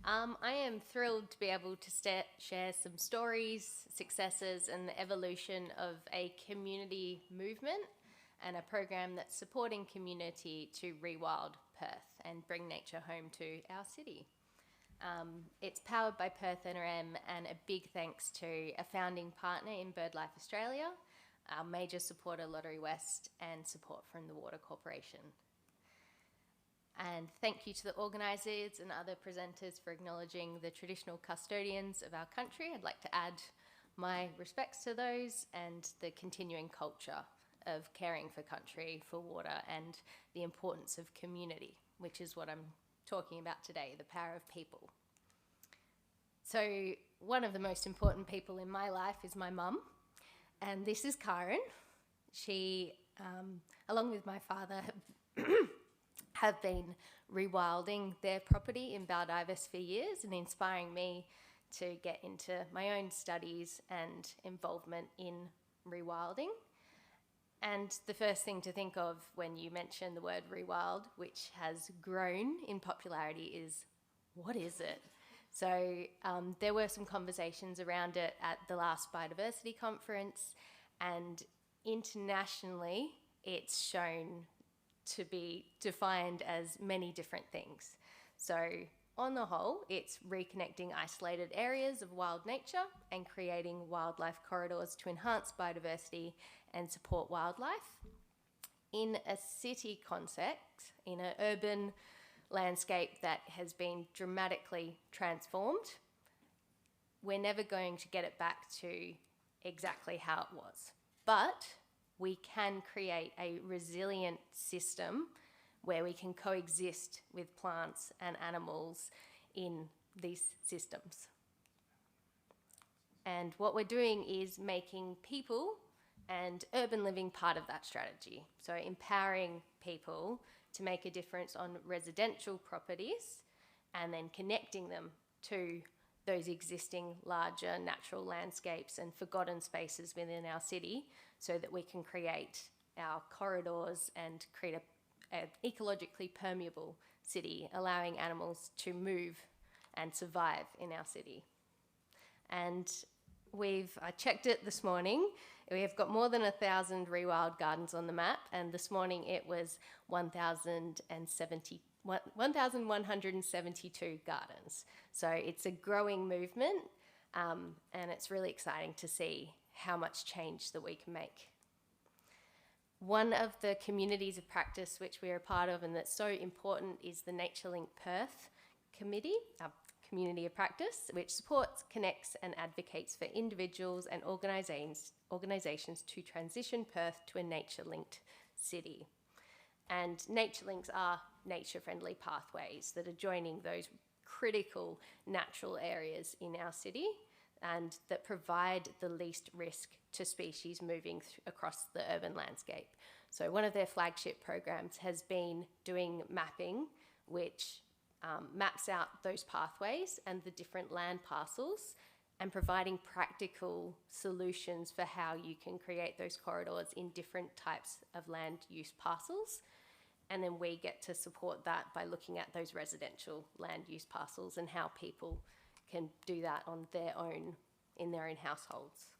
I am thrilled to be able to share some stories, successes, and the evolution of a community movement and a program that's supporting community to rewild Perth and bring nature home to our city. It's powered by Perth NRM, and a big thanks to a founding partner in BirdLife Australia, our major supporter Lottery West, and support from the Water Corporation. And thank you to the organisers and other presenters for acknowledging the traditional custodians of our country. I'd like to add my respects to those and the continuing culture of caring for country, for water, and the importance of community, which is what I'm talking about today, the power of people. So one of the most important people in my life is my mum, and this is Karen. She, along with my father, have been rewilding their property in Baldivis for years and inspiring me to get into my own studies and involvement in rewilding. And the first thing to think of when you mention the word rewild, which has grown in popularity, is what is it? So there were some conversations around it at the last biodiversity conference, and internationally it's shown to be defined as many different things. So on the whole, it's reconnecting isolated areas of wild nature and creating wildlife corridors to enhance biodiversity and support wildlife. In a city context, in an urban landscape that has been dramatically transformed, we're never going to get it back to exactly how it was. But we can create a resilient system where we can coexist with plants and animals in these systems. And what we're doing is making people and urban living part of that strategy. So empowering people to make a difference on residential properties and then connecting them to those existing larger natural landscapes and forgotten spaces within our city, so that we can create our corridors and create an ecologically permeable city, allowing animals to move and survive in our city. And I checked it this morning, we have got more than 1,000 rewild gardens on the map, and this morning it was 1,172 gardens. So it's a growing movement, and it's really exciting to see how much change that we can make. One of the communities of practice which we are a part of and that's so important is the NatureLink Perth Committee, community of practice, which supports, connects and advocates for individuals and organisations to transition Perth to a nature-linked city. And nature links are nature-friendly pathways that are joining those critical natural areas in our city and that provide the least risk to species moving across the urban landscape. So one of their flagship programs has been doing mapping, which maps out those pathways and the different land parcels and providing practical solutions for how you can create those corridors in different types of land use parcels. And then we get to support that by looking at those residential land use parcels and how people can do that on their own, in their own households.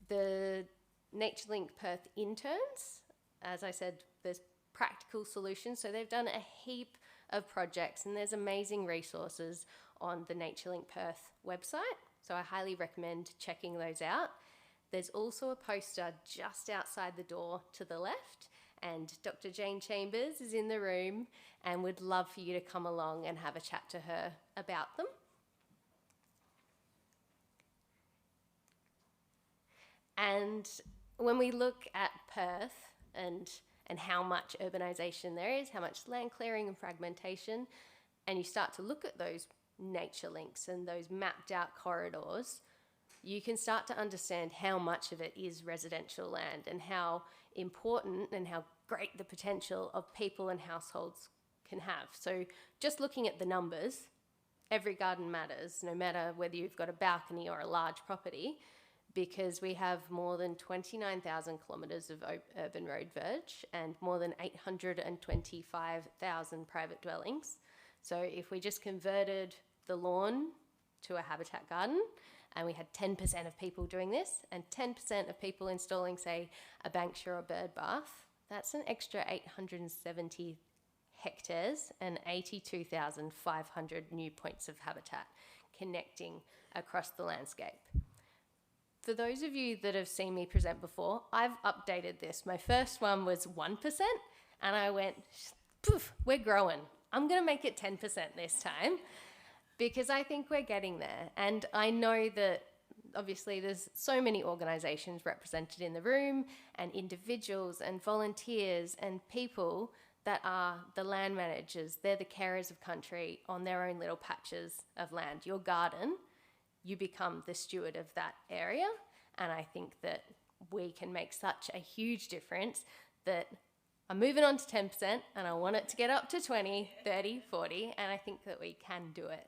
The NatureLink Perth interns, as I said, there's practical solutions. So they've done a heap of projects and there's amazing resources on the NatureLink Perth website. So I highly recommend checking those out. There's also a poster just outside the door to the left, and Dr. Jane Chambers is in the room and would love for you to come along and have a chat to her about them. And when we look at Perth and how much urbanisation there is, how much land clearing and fragmentation, and you start to look at those nature links and those mapped out corridors, you can start to understand how much of it is residential land and how important and how great the potential of people and households can have. So just looking at the numbers, every garden matters, no matter whether you've got a balcony or a large property, because we have more than 29,000 kilometres of urban road verge and more than 825,000 private dwellings. So if we just converted the lawn to a habitat garden, and we had 10% of people doing this and 10% of people installing, say, a banksia or bird bath, that's an extra 870 hectares and 82,500 new points of habitat connecting across the landscape. For those of you that have seen me present before, I've updated this. My first one was 1%, and I went, poof, we're growing. I'm going to make it 10% this time, because I think we're getting there. And I know that obviously there's so many organisations represented in the room, and individuals and volunteers and people that are the land managers. They're the carers of country on their own little patches of land. Your garden, you become the steward of that area. And I think that we can make such a huge difference that I'm moving on to 10% and I want it to get up to 20, 30, 40, and I think that we can do it.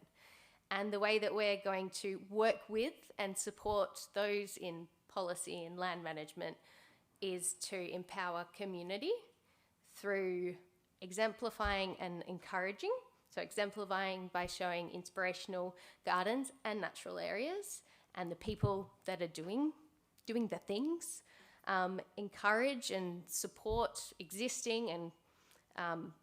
And the way that we're going to work with and support those in policy and land management is to empower community through exemplifying and encouraging. So exemplifying by showing inspirational gardens and natural areas and the people that are doing the things. Encourage and support existing and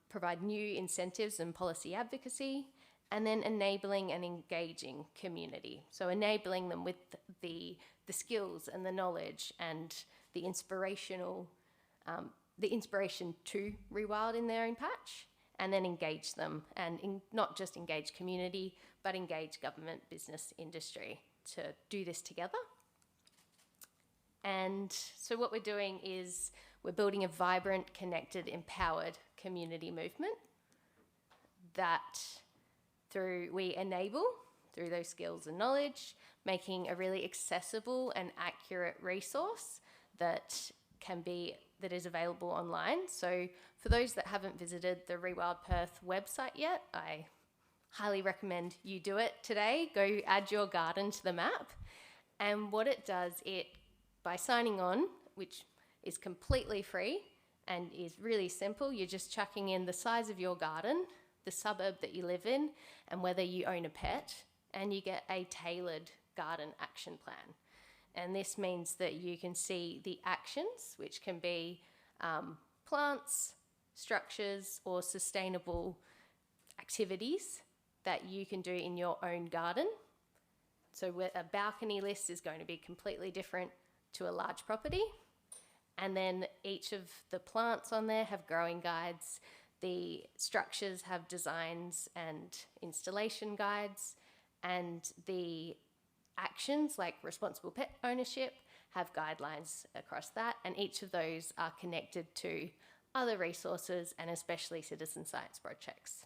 provide new incentives and policy advocacy, and then enabling and engaging community. So enabling them with the skills and the knowledge and the inspiration to rewild in their own patch, and then engage them, and not just engage community, but engage government, business, industry to do this together. And so what we're doing is we're building a vibrant, connected, empowered community movement that we enable through those skills and knowledge, making a really accessible and accurate resource that is available online. So for those that haven't visited the ReWild Perth website yet, I highly recommend you do it today. Go add your garden to the map. And what it does, by signing on, which is completely free and is really simple, you're just chucking in the size of your garden, the suburb that you live in, and whether you own a pet, and you get a tailored garden action plan. And this means that you can see the actions, which can be plants, structures, or sustainable activities that you can do in your own garden. So a balcony list is going to be completely different to a large property. And then each of the plants on there have growing guides. The structures have designs and installation guides, and the actions like responsible pet ownership have guidelines across that, and each of those are connected to other resources and especially citizen science projects.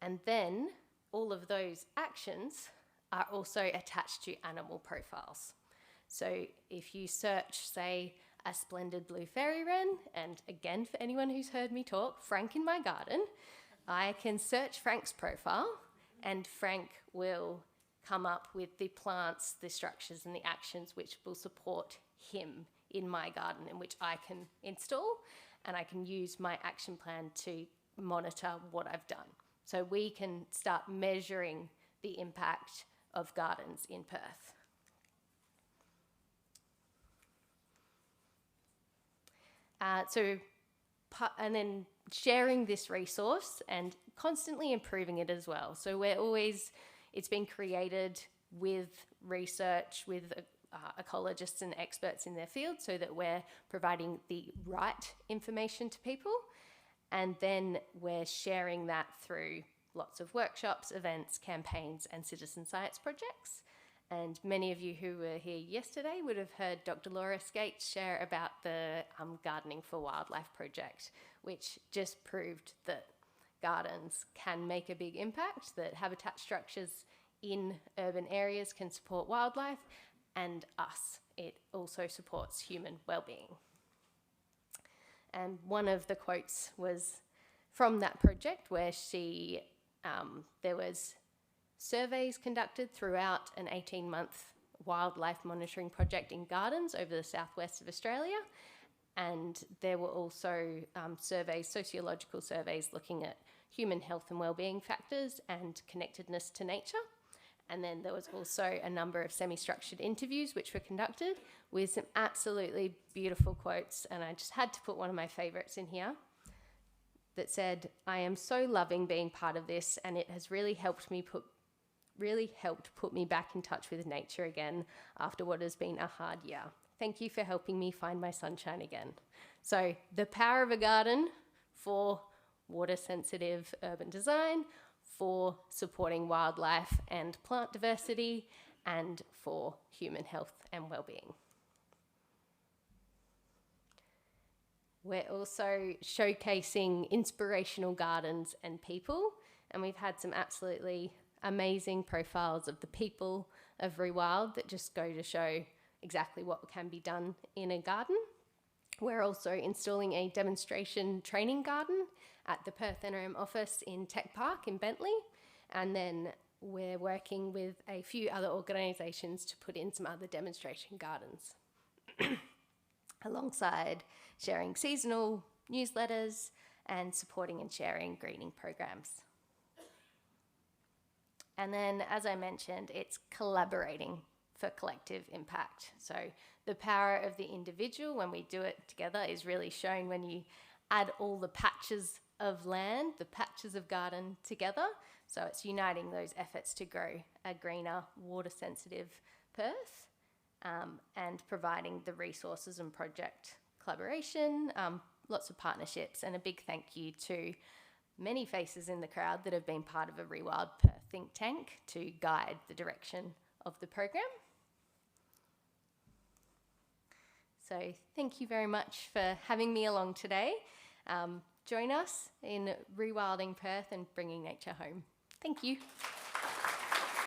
And then all of those actions are also attached to animal profiles. So if you search, say, a splendid blue fairy wren, and again, for anyone who's heard me talk, Frank in my garden, I can search Frank's profile, and Frank will come up with the plants, the structures, and the actions which will support him in my garden, in which I can install, and I can use my action plan to monitor what I've done. So we can start measuring the impact of gardens in Perth. And then sharing this resource and constantly improving it as well. So it's been created with research, with ecologists and experts in their field, so that we're providing the right information to people. And then we're sharing that through lots of workshops, events, campaigns, and citizen science projects. And many of you who were here yesterday would have heard Dr. Laura Skates share about the Gardening for Wildlife project, which just proved that gardens can make a big impact, that habitat structures in urban areas can support wildlife and us. It also supports human well-being. And one of the quotes was from that project where there was surveys conducted throughout an 18-month wildlife monitoring project in gardens over the southwest of Australia. And there were also sociological surveys looking at human health and wellbeing factors and connectedness to nature. And then there was also a number of semi-structured interviews which were conducted with some absolutely beautiful quotes, and I just had to put one of my favourites in here that said, "I am so loving being part of this, and it has really helped put me back in touch with nature again after what has been a hard year. Thank you for helping me find my sunshine again." So the power of a garden for water-sensitive urban design, for supporting wildlife and plant diversity, and for human health and well-being. We're also showcasing inspirational gardens and people, and we've had some absolutely amazing profiles of the people of ReWild that just go to show exactly what can be done in a garden. We're also installing a demonstration training garden at the Perth NRM office in Tech Park in Bentley, and then we're working with a few other organisations to put in some other demonstration gardens alongside sharing seasonal newsletters and supporting and sharing greening programs. And then, as I mentioned, it's collaborating for collective impact. So the power of the individual when we do it together is really shown when you add all the patches of land, the patches of garden together. So it's uniting those efforts to grow a greener, water-sensitive Perth, and providing the resources and project collaboration, lots of partnerships, and a big thank you to many faces in the crowd that have been part of a ReWild Perth think tank to guide the direction of the program. So thank you very much for having me along today. Join us in rewilding Perth and bringing nature home. Thank you.